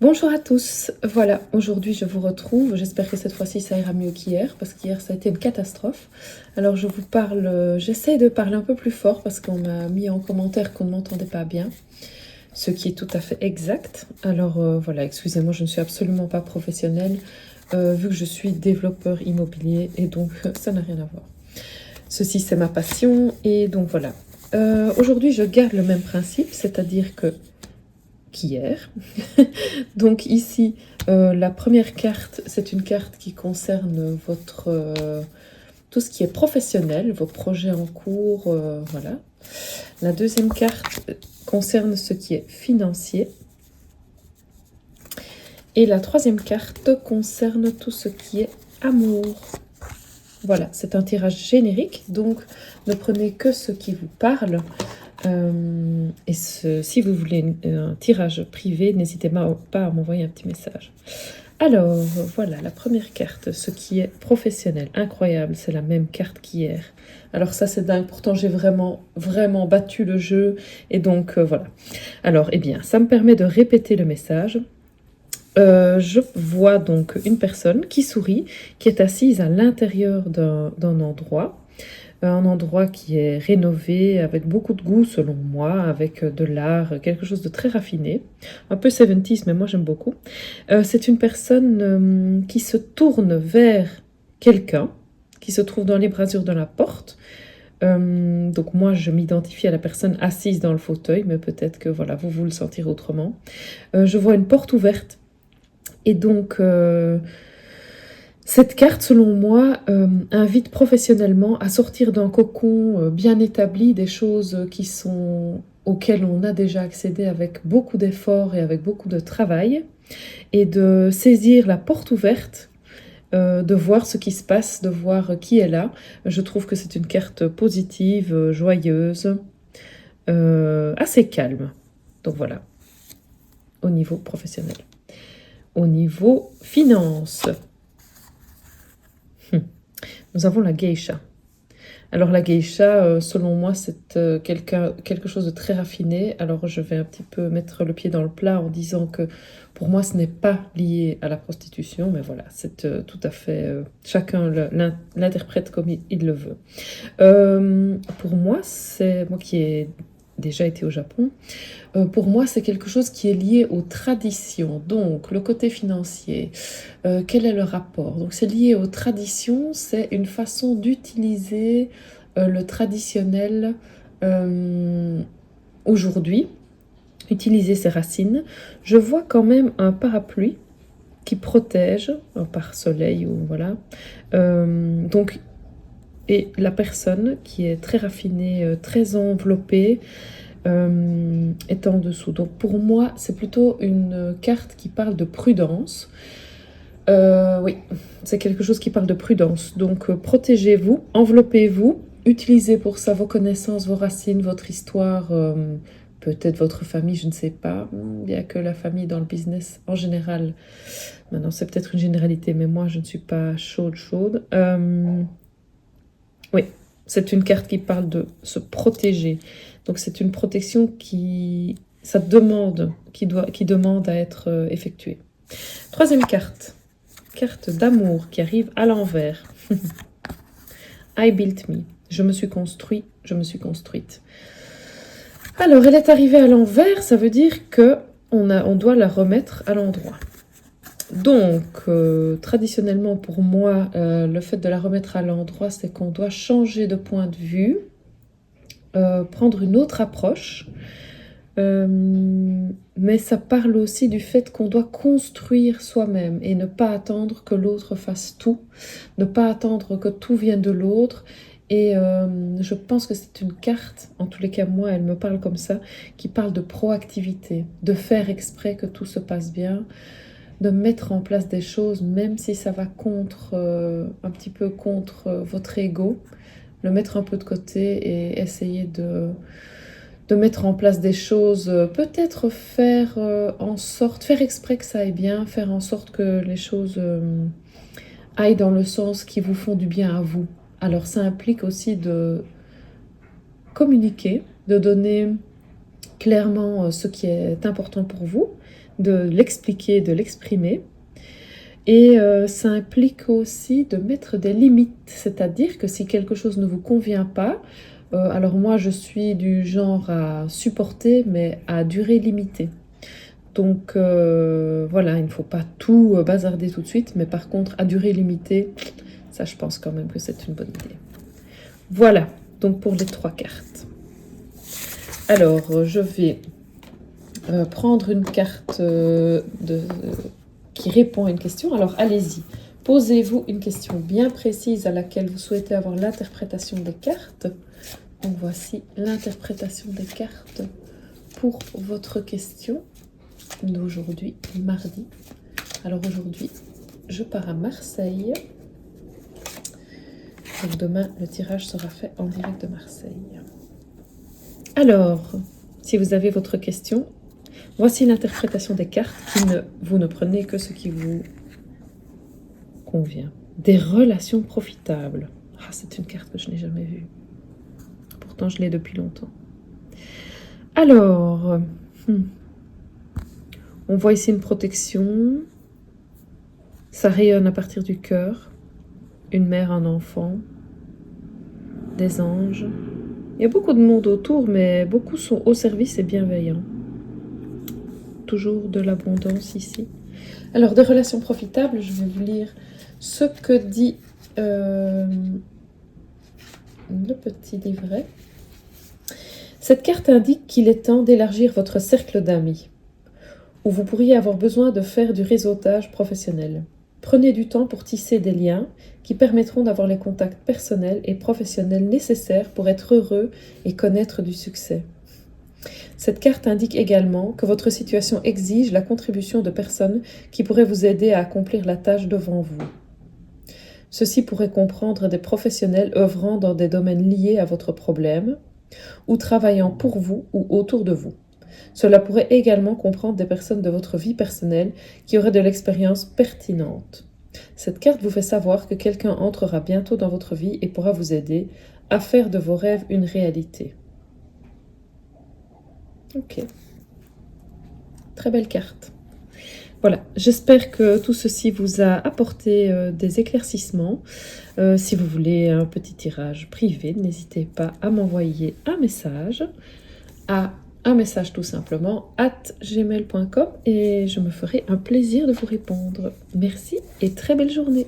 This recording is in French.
Bonjour à tous, voilà, aujourd'hui je vous retrouve, j'espère que cette fois-ci ça ira mieux qu'hier, parce qu'hier ça a été une catastrophe. Alors je vous parle, j'essaie de parler un peu plus fort, parce qu'on m'a mis en commentaire qu'on ne m'entendait pas bien, ce qui est tout à fait exact. Alors voilà, excusez-moi, je ne suis absolument pas professionnelle, vu que je suis développeur immobilier, et donc ça n'a rien à voir. Ceci c'est ma passion, et donc voilà. Aujourd'hui je garde le même principe, c'est-à-dire que qu'hier. Donc ici, la première carte, c'est une carte qui concerne votre tout ce qui est professionnel, vos projets en cours, voilà. La deuxième carte concerne ce qui est financier. Et la troisième carte concerne tout ce qui est amour. Voilà, c'est un tirage générique, donc ne prenez que ce qui vous parle. Si vous voulez un tirage privé, n'hésitez pas à m'envoyer un petit message. Alors, voilà, la première carte, ce qui est professionnel, incroyable, c'est la même carte qu'hier. Alors ça, c'est dingue, pourtant j'ai vraiment, vraiment battu le jeu, et donc voilà. Alors, eh bien, ça me permet de répéter le message. Je vois donc une personne qui sourit, qui est assise à l'intérieur d'un endroit. Un endroit qui est rénové avec beaucoup de goût selon moi, avec de l'art, quelque chose de très raffiné. Un peu 70s, mais moi j'aime beaucoup. C'est une personne qui se tourne vers quelqu'un, qui se trouve dans l'embrasure de la porte. Donc moi je m'identifie à la personne assise dans le fauteuil, mais peut-être que voilà, vous le sentirez autrement. Je vois une porte ouverte. Et donc, cette carte, selon moi, invite professionnellement à sortir d'un cocon bien établi, des choses auxquelles on a déjà accédé avec beaucoup d'efforts et avec beaucoup de travail, et de saisir la porte ouverte, de voir ce qui se passe, de voir qui est là. Je trouve que c'est une carte positive, joyeuse, assez calme. Donc voilà, au niveau professionnel. Au niveau finance, nous avons la geisha. Alors la geisha, selon moi, c'est quelque chose de très raffiné. Alors je vais un petit peu mettre le pied dans le plat en disant que pour moi, ce n'est pas lié à la prostitution, mais voilà, c'est tout à fait... chacun l'interprète comme il le veut. Pour moi, c'est moi qui ai déjà été au Japon. Pour moi, c'est quelque chose qui est lié aux traditions. Donc, le côté financier, quel est le rapport? Donc, c'est lié aux traditions, c'est une façon d'utiliser le traditionnel aujourd'hui, utiliser ses racines. Je vois quand même un parapluie qui protège, un pare-soleil ou voilà. Donc, et la personne qui est très raffinée, très enveloppée, est en dessous. Donc pour moi, c'est plutôt une carte qui parle de prudence. Oui, c'est quelque chose qui parle de prudence. Donc protégez-vous, enveloppez-vous, utilisez pour ça vos connaissances, vos racines, votre histoire, peut-être votre famille, je ne sais pas. Bien que la famille dans le business en général, maintenant c'est peut-être une généralité, mais moi je ne suis pas chaude. Oui, c'est une carte qui parle de se protéger. Donc c'est une protection qui demande à être effectuée. Troisième carte, carte d'amour qui arrive à l'envers. I built me. Je me suis construit, je me suis construite. Alors, elle est arrivée à l'envers, ça veut dire que on doit la remettre à l'endroit. Donc, traditionnellement pour moi, le fait de la remettre à l'endroit, c'est qu'on doit changer de point de vue, prendre une autre approche. Mais ça parle aussi du fait qu'on doit construire soi-même et ne pas attendre que l'autre fasse tout, ne pas attendre que tout vienne de l'autre. Et je pense que c'est une carte, en tous les cas moi elle me parle comme ça, qui parle de proactivité, de faire exprès que tout se passe bien, de mettre en place des choses même si ça va un petit peu contre votre ego, le mettre un peu de côté et essayer de mettre en place des choses, peut-être faire faire exprès que ça aille bien, faire en sorte que les choses aillent dans le sens qui vous font du bien à vous. Alors ça implique aussi de communiquer, de donner clairement ce qui est important pour vous, de l'expliquer, de l'exprimer. Et ça implique aussi de mettre des limites, c'est-à-dire que si quelque chose ne vous convient pas, alors moi je suis du genre à supporter, mais à durée limitée. Donc voilà, il ne faut pas tout bazarder tout de suite, mais par contre à durée limitée, ça je pense quand même que c'est une bonne idée. Voilà, donc pour les 3 cartes. Alors je vais prendre une carte qui répond à une question. Alors allez-y, posez-vous une question bien précise à laquelle vous souhaitez avoir l'interprétation des cartes. Donc voici l'interprétation des cartes pour votre question d'aujourd'hui, mardi. Alors aujourd'hui, je pars à Marseille. Donc demain, le tirage sera fait en direct de Marseille. Alors, si vous avez votre question, voici l'interprétation des cartes. Vous ne prenez que ce qui vous convient. Des relations profitables. Ah, c'est une carte que je n'ai jamais vue. Pourtant, je l'ai depuis longtemps. Alors, on voit ici une protection. Ça rayonne à partir du cœur. Une mère, un enfant. Des anges. Il y a beaucoup de monde autour, mais beaucoup sont au service et bienveillants. Toujours de l'abondance ici. Alors, des relations profitables, je vais vous lire ce que dit le petit livret. Cette carte indique qu'il est temps d'élargir votre cercle d'amis, où vous pourriez avoir besoin de faire du réseautage professionnel. Prenez du temps pour tisser des liens qui permettront d'avoir les contacts personnels et professionnels nécessaires pour être heureux et connaître du succès. Cette carte indique également que votre situation exige la contribution de personnes qui pourraient vous aider à accomplir la tâche devant vous. Ceci pourrait comprendre des professionnels œuvrant dans des domaines liés à votre problème ou travaillant pour vous ou autour de vous. Cela pourrait également comprendre des personnes de votre vie personnelle qui auraient de l'expérience pertinente. Cette carte vous fait savoir que quelqu'un entrera bientôt dans votre vie et pourra vous aider à faire de vos rêves une réalité. Ok. Très belle carte. Voilà, j'espère que tout ceci vous a apporté des éclaircissements. Si vous voulez un petit tirage privé, n'hésitez pas à m'envoyer un message tout simplement @gmail.com et je me ferai un plaisir de vous répondre. Merci et très belle journée.